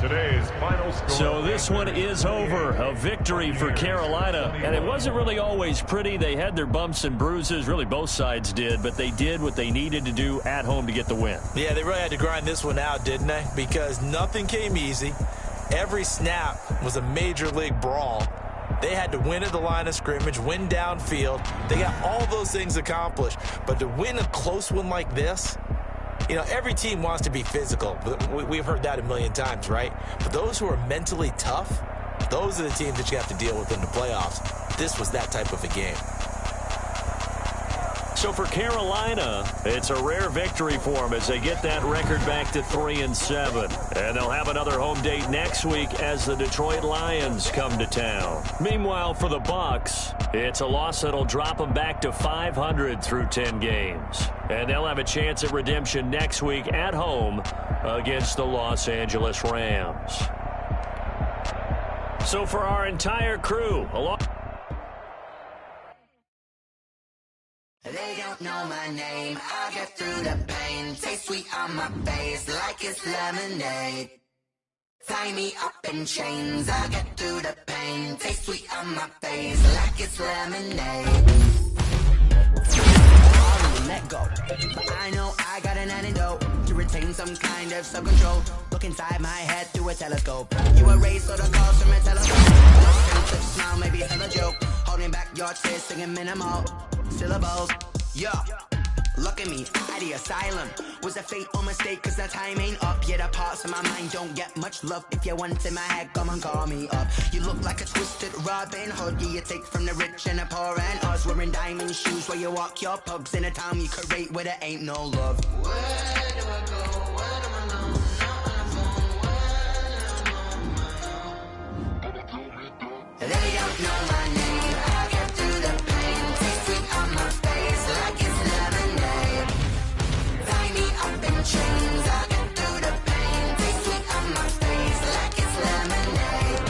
Today's final score. So this one is over. A victory for Carolina. And it wasn't really always pretty. They had their bumps and bruises. Really, both sides did. But they did what they needed to do at home to get the win. Yeah, they really had to grind this one out, didn't they? Because nothing came easy. Every snap was a major league brawl. They had to win at the line of scrimmage, win downfield. They got all those things accomplished. But to win a close one like this, you know, every team wants to be physical. We've heard that a million times, right? But those who are mentally tough, those are the teams that you have to deal with in the playoffs. This was that type of a game. So for Carolina, it's a rare victory for them as they get that record back to 3-7. And they'll have another home date next week as the Detroit Lions come to town. Meanwhile, for the Bucs, it's a loss that'll drop them back to 500 through 10 games. And they'll have a chance at redemption next week at home against the Los Angeles Rams. So for our entire crew, They don't know my name, I get through the pain. Taste sweet on my face like it's lemonade. Tie me up in chains, I get through the pain. Taste sweet on my face like it's lemonade. Let go, but I know I got an antidote to retain some kind of self-control. Look inside my head through a telescope. You erase all the calls from a telephone. No smile, maybe tell a joke. Holding back your tears, singing minimal syllables. Yeah, look at me, at the asylum. Was a fate or mistake, cause the time ain't up. Yeah, the parts of my mind don't get much love. If you want in my head, come and call me up. You look like a twisted Robin Hood. Yeah, you take from the rich and the poor and us. Wearing diamond shoes where you walk your pugs in a town you create where there ain't no love. Where do I go? Where am I now? They don't know my name. I get through the pain. Taste sweet on my face like it's lemonade. Tie me up in chains. I get through the pain. Taste sweet on my face like it's lemonade.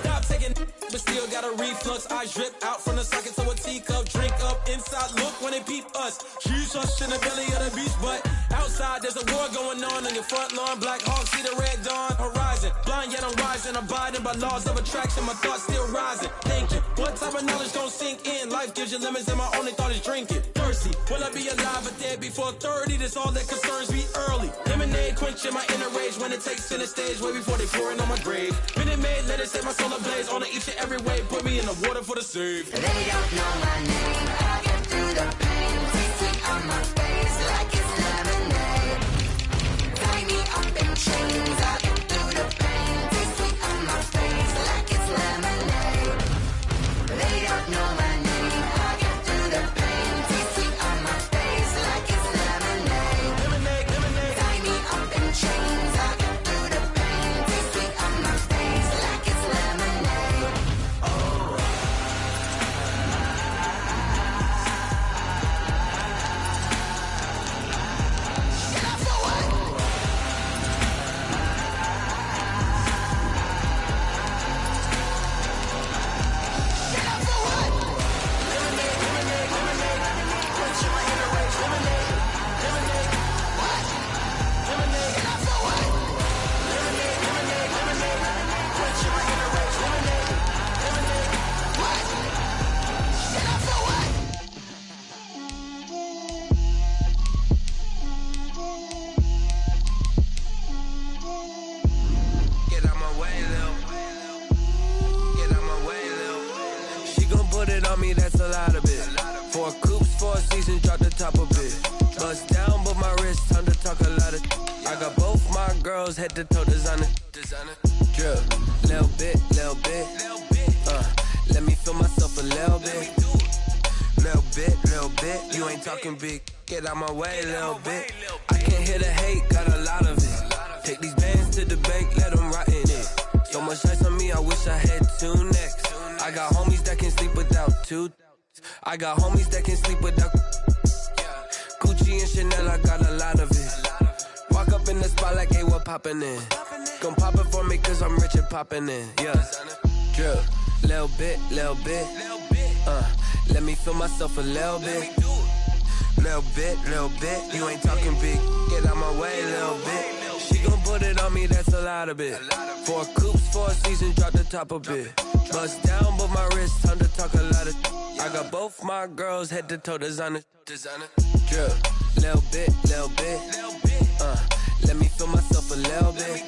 Stop taking but still got a reflux. Eyes drip out from the socket to a teacup. Drink up inside. Look when they peep us. She's us in the belly of the beast, but out outside, there's a war going on your front lawn. Black Hawk, see the red dawn horizon. Blind yet I'm rising, abiding by laws of attraction. My thoughts still rising, thinking, what type of knowledge gon' sink in? Life gives you lemons and my only thought is drinking. Thirsty, will I be alive or dead before 30? That's all that concerns me early. Lemonade quenching my inner rage when it takes center stage way before they pour it on my grave. Minute Maid, let it set my soul ablaze on each and every way. Put me in the water for the save. They don't know my name. I get through the pain. Taste sweet on my face like it's lemonade. Tie me up in chains. I get through the pain. Taste sweet on my face like it's lemonade. They don't know my name. I get through the pain. Taste sweet on my face like it's lemonade. Lemonade, lemonade. Tie me up in chains. I get through the pain. Taste sweet on my face like it's lemonade. Get out my way, Lil. Get out my way, Lil. She gon' put it on me, that's a lot of it. 4 coops, 4 seasons, drop the top a bit. Bust down, but my wrist, time to talk a lot of. I got both my girls, head to toe designer. Drip, little bit, little bit. Let me feel myself a little bit. Little bit, you ain't talking big. Get out my way, little bit. I can't hear the hate, got a lot of it. Take these bands to the bank, let them rot in it. So much ice on me, I wish I had 2 necks. I got homies that can sleep without 2. I got homies that can sleep without. Gucci and Chanel, I got a lot of it. Walk up in the spot like, hey, what poppin' in? Gon' pop it for me, cause I'm rich and poppin' in. Yeah, drip, little bit. Let me feel myself a little bit. Little bit, you ain't talking big. Get out my way, little bit. She gon' put it on me, that's a lot of it. 4 coops, 4 seasons, drop the top a bit. Bust down, but my wrist, time to talk a lot of. I got both my girls, head to toe designer. Drip, little bit. Let me feel myself a little bit.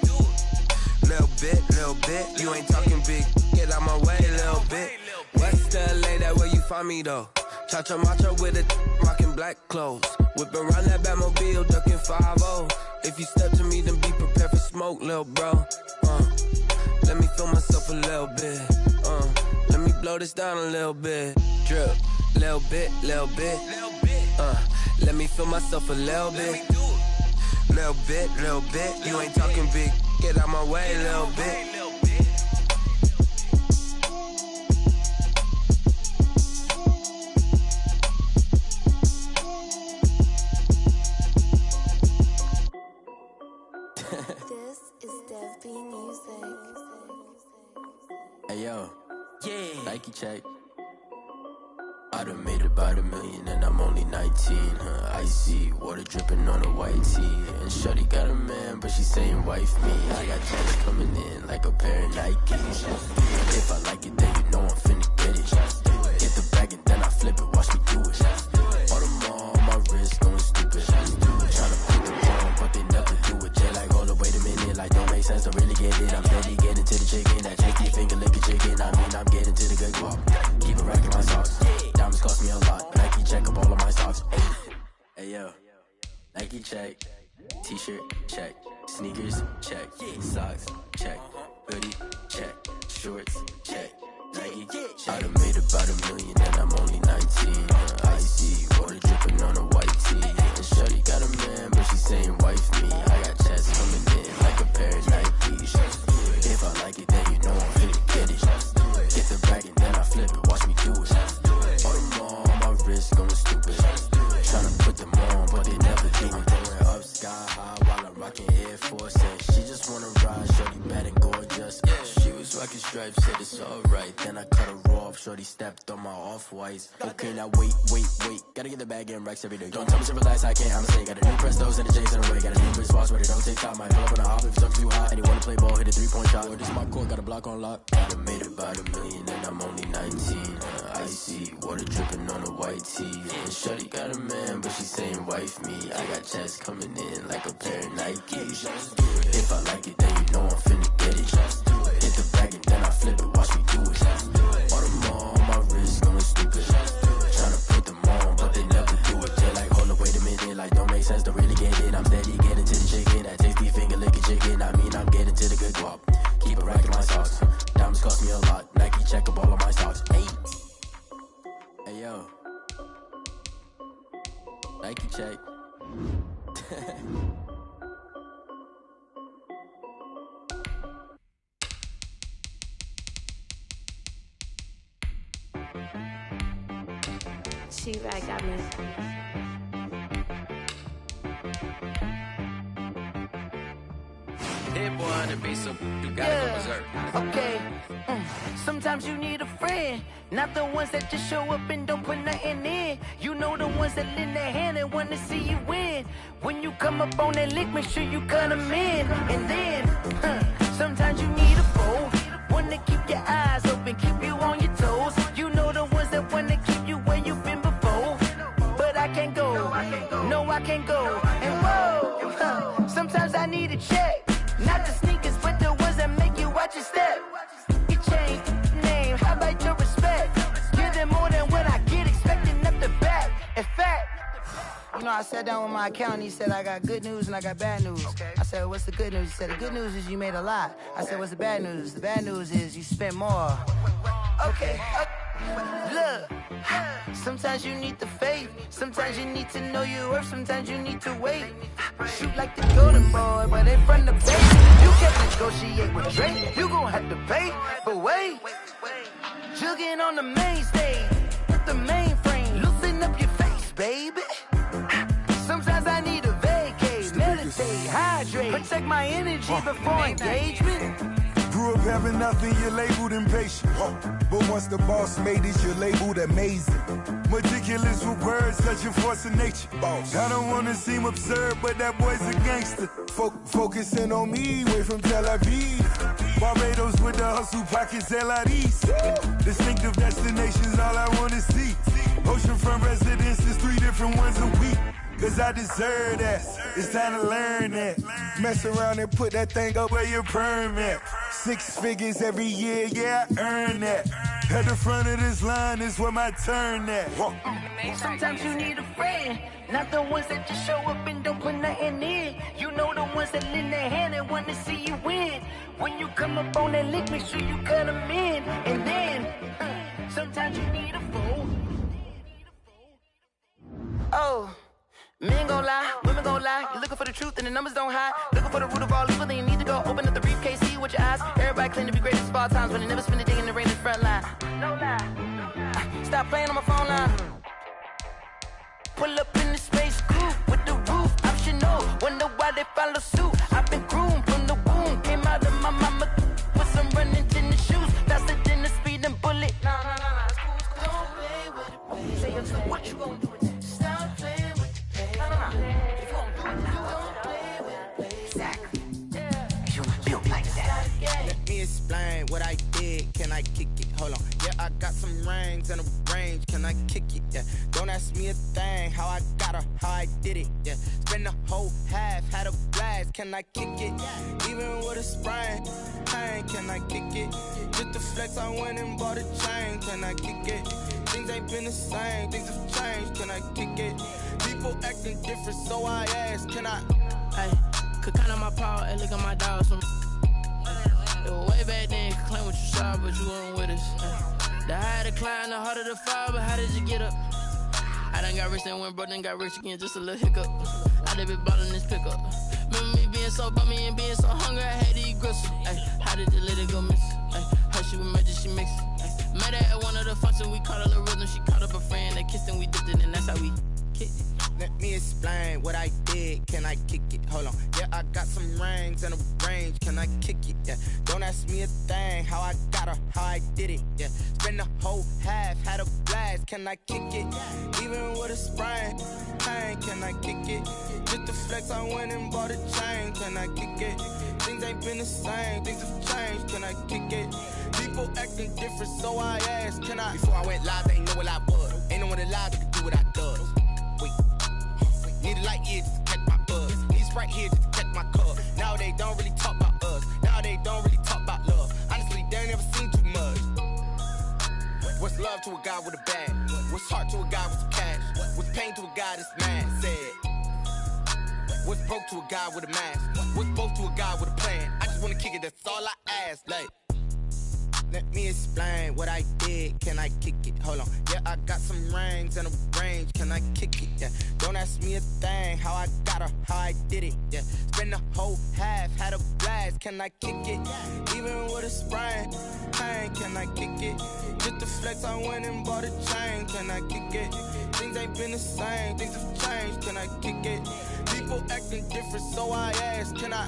Little bit, you ain't talking big. Get out my way, little bit. West LA, that where you find me though. Cha-cha macha with it, rockin' black clothes. Whippin' around that Batmobile, duckin' 5-0. If you step to me, then be prepared for smoke, lil' bro. Let me feel myself a little bit. Let me blow this down a little bit. Drip, little bit. Let me feel myself a little bit. Little bit, you ain't talking big. Get out my way, little bit. This is Dev B Music. Hey yo, yeah, Nike check. I done made about $1 million and I'm only 19. Icy water dripping on a white tee. And shorty got a man, but she saying wife me. I got checks coming in like a pair of Nikes. If I like it, then you know I'm finna get it. Get the bag and then I flip it, watch me do it. Audemars on my wrist, going stupid. Tryna put the ball, but they never do it. They like, hold up, wait a minute, like don't make sense, I really get it. I'm steady getting to the chicken, that tricky finger licking chicken. I mean, I'm getting to the good guap. Keep it racking my socks. Diamonds cost me a lot. Nike check up all of my socks. Hey yo, Nike check. T-shirt check. Sneakers check. Socks check. Hoodie check. Shorts check. Nike check. I done made about $1 million and I'm only 19. Icy water dripping on a white tee. And shorty got a man, but she saying wife me. I got chats coming in like a pair of Nikes. If I like it, then you know I'm finna get it. Get the bag and then I flip it, watch me do it. Audemars on my wrist, going stupid. Tryna put them on, but they never do it. Going up sky high while I'm rocking Air PS4 said she just wanna ride, shorty bad and gorgeous. She was rocking stripes, said it's alright. Then I cut her off, shorty stepped on my off-whites. Okay, now wait. Gotta get the bag and racks every day. Don't tell me to relax, I can't, I'ma say. Got a new Prestos and the J's in the way. Got a new Chris Foss, but it don't take time. Might pull up on the hop if it's too hot. And you wanna play ball, hit a 3-point shot. Or this my court, got a block on lock. I done made about $1 million and I'm only 19. Icy, water dripping on a white tee. And shorty got a man, but she saying wife me. I got checks coming in like a pair of Nikes. If I like it, then you know I'm finna get it. Hit the bag and then I flip it, watch me do it. All them on my wrist going stupid. Tryna put them on, but they never do it. They're like, hold up, wait a minute, like don't make sense, don't really get it. I'm steady getting to the chicken, that tasty finger licking chicken. I mean, I'm getting to the good guap. Keep a rack in my socks. Diamonds cost me a lot. Nike check up all of my socks. Hey yo. Nike check. T-Rag got me. Hit boy on the beat, so you gotta go berserk. Okay. Sometimes you need a friend, not the ones that just show up and don't put nothing in. You know the ones that lend their hand and want to see you win. When you come up on that lick, make sure you cut them in. And then, sometimes you need a foe, one to keep your eyes open, keep you on your toes. You know the ones that want to keep you where you've been before. But I can't go, no I can't go. And whoa, sometimes I need a check. Not the sneakers, but the ones that make you watch your step. Your chain, name, how about your respect? Give them more than what I get, expecting up the back. In fact, you know, I sat down with my accountant, he said, I got good news and I got bad news. I said, what's the good news? He said, the good news is you made a lot. I said, what's the bad news? The bad news is you spent more. Okay. Look, sometimes you need the faith, sometimes you need to know your worth, sometimes you need to wait. Shoot like the golden boy, but in front of base. You can't negotiate with Drake, you gon' have to pay. But wait, jugging on the main stage, with the mainframe, loosen up your face, baby. Sometimes I need a vacate, meditate, hydrate, protect my energy before engagement. Grew up having nothing, you're labeled impatient. But once the boss made it, you're labeled amazing. Meticulous with words, such a force of nature. I don't wanna seem absurd, but that boy's a gangster. Focusing on me, way from Tel Aviv. Barbados with the hustle pockets, LIDs. Distinctive destinations, all I wanna see. Oceanfront residences, 3 different ones a week. Cause I deserve that, it's time to learn that. Mess around and put that thing up where your perm at. 6 figures every year, yeah, I earn that. At the front of this line is where my turn at. Sometimes you need a friend, not the ones that just show up and don't put nothing in. You know the ones that lend their hand and want to see you win. When you come up on that lick, make sure you cut them in. And then, sometimes you need a fool. Oh. Men gon' lie, women gon' lie. You're looking for the truth and the numbers don't hide. Looking for the root of all evil, then you need to go open up the briefcase, see with your eyes. Everybody claim to be greatest of all times, but they never spend a day in the rain in the front line. No lie. Stop playing on my phone line. Pull up in the space coupe with the roof optional. Wonder why they follow suit. I've been groomed from the womb. Came out of my mama with some running tennis shoes. Faster than the speeding bullet. Nah. Don't play with it, baby. Say what you gon' do with it? Stop playing. Let me explain what I did. Can I kick it? Hold on. Yeah, I got some rings and a range. Can I kick it? Yeah. Don't ask me a thing. How I got her, how I did it. Yeah. Spend the whole half, had a blast. Can I kick it? Even with a sprain. Pain, can I kick it? Just the flex, I went and bought a chain. Can I kick it? Things ain't been the same. Things have changed. Can I kick it? People acting different, so I ask, can I? Hey, could count on my power and look at my dogs from. It was way back then, could claim what you saw, but you weren't with us. The higher the climb, the harder the fall, but how did you get up? I done got rich and went broke, then got rich again, just a little hiccup. I done been ballin' this pickup. Remember me being so bummy and being so hungry, I had to eat gristle. Ay, how did the lady go miss? Ay, how she was magic, she mixed. Met her at one of the functions, we caught a little rhythm, she caught up a friend, they kissed and we dipped it, and that's how we kicked it. Let me explain what I did. Can I kick it? Hold on. Yeah, I got some rain rings and a range, can I kick it? Yeah. Don't ask me a thing, how I got her, how I did it. Yeah. Spend the whole half, had a blast, can I kick it? Even with a sprain, pain, can I kick it? Just the flex, I went and bought a chain, can I kick it? Things ain't been the same, things have changed, can I kick it? People acting different, so I asked, can I? Before I went live, they ain't know what I was. Ain't no one alive that could do what I does. Wait, need a light here just to catch my buzz. Need Sprite here just to catch my cup. Now they don't really talk about us. Now they don't really talk about love. Honestly, they ain't never seen too much. What's love to a guy with a bag? What's heart to a guy with some cash? What's pain to a guy that's mad? Said. What's broke to a guy with a mask? What's both to a guy with a plan? I just wanna kick it, that's all I ask. Like, let me explain what I did. Can I kick it? Hold on. Yeah, I got some rings and a range. Can I kick it? Yeah. Don't ask me a thing. How I got her, how I did it. Yeah. Spend the whole half, had a blast. Can I kick it? Even with a sprain, pain. Can I kick it? Just the flex, I went and bought a chain. Can I kick it? Things ain't been the same. Things have changed. Can I kick it? People acting different, so I asked, can I?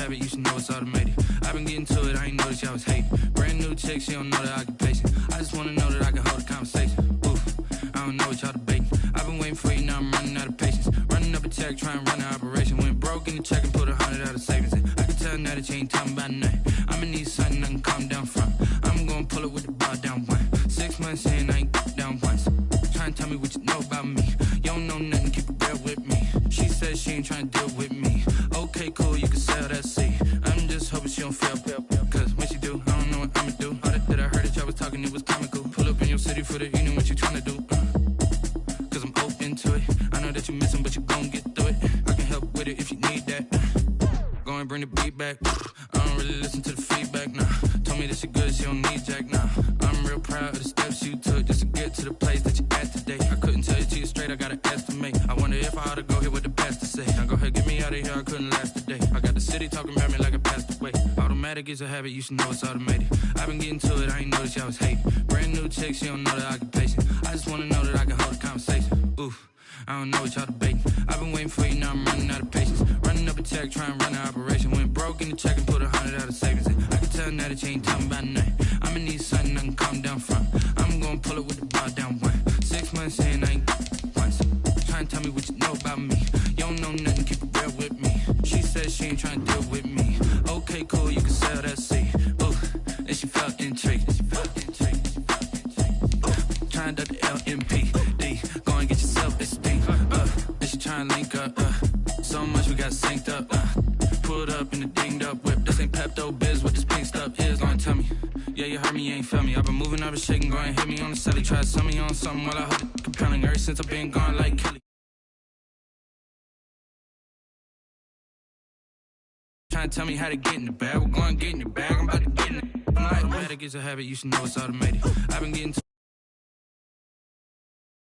You should know it's automated. I've been getting to it, I ain't noticed y'all was hating. Brand new chick, she don't know the occupation. I just wanna know that I can hold a conversation. Oof, I don't know what y'all debating. I've been waiting for you, now I'm running out of patience. Running up a check, trying to run an operation. Went broke in the check and put 100 out of savings in. I can tell now that you ain't talking about nothing. I'ma need something I can calm down from. I'm gonna pull it with the bar down one. 6 months in, I ain't down once. Trying to tell me what you know about me. You don't know nothing, keep it real with me. She says she ain't trying to deal with me. Okay, cool, you can sell that seat. I'm just hoping she don't fail. Cause when she do, I don't know what I'ma do. All that I heard that y'all was talking, it was comical. Pull up in your city for the evening, what you tryna do? Cause I'm open to it. I know that you missing, but you gon' get through it. I can help with it if you need that. Go and bring the beat back. I don't really listen to the feedback, nah. Told me that she good, she don't need jack, nah. I'm real proud of the steps you took just to get to the place that you at today. I couldn't tell you to you straight, I gotta estimate. I wonder if I ought to go here with the best to say. Now go ahead, get me out of here, I couldn't last today. I got the city talking about me like I passed away. Automatic is a habit, you should know it's automated. I've been getting to it, I ain't noticed y'all was hating. Brand new chick, she don't know the occupation. I just wanna know that I can hold a conversation. Oof, I don't know what y'all debating. I've been waiting for you, now I'm running out of patience. Running up a check, trying to run an operation. Went broke in the check and put 100 out of savings in. I can tell now that you ain't talking about nothing. I'ma need something I can calm down from. I'm gonna pull it with the bar down one. 6 months in, I ain't once. Trying to tell me what you know about me. You don't know nothing, keep it real with me. She says she ain't trying to deal with me. Okay, cool, you can sell that seat. Ooh, and she felt intrigued. Trying to duck the LMPD. Go and get your self-esteem. And she trying to link up. So much we got synced up. Pulled up in the dinged up whip. This ain't Pepto-Biz, what this pink stuff is. Gonna tell me. Yeah, you heard me, you ain't felt me. I've been moving, I've been shaking. Go and hit me on the celly. Try to sell me on something while I hold it compelling. Ever since I've been gone like Kelly. Trying to tell me how to get in the bag. We're going to get in your bag. I'm about to get in it. I'm like, automatic is a habit, you should know it's automated. I've been getting to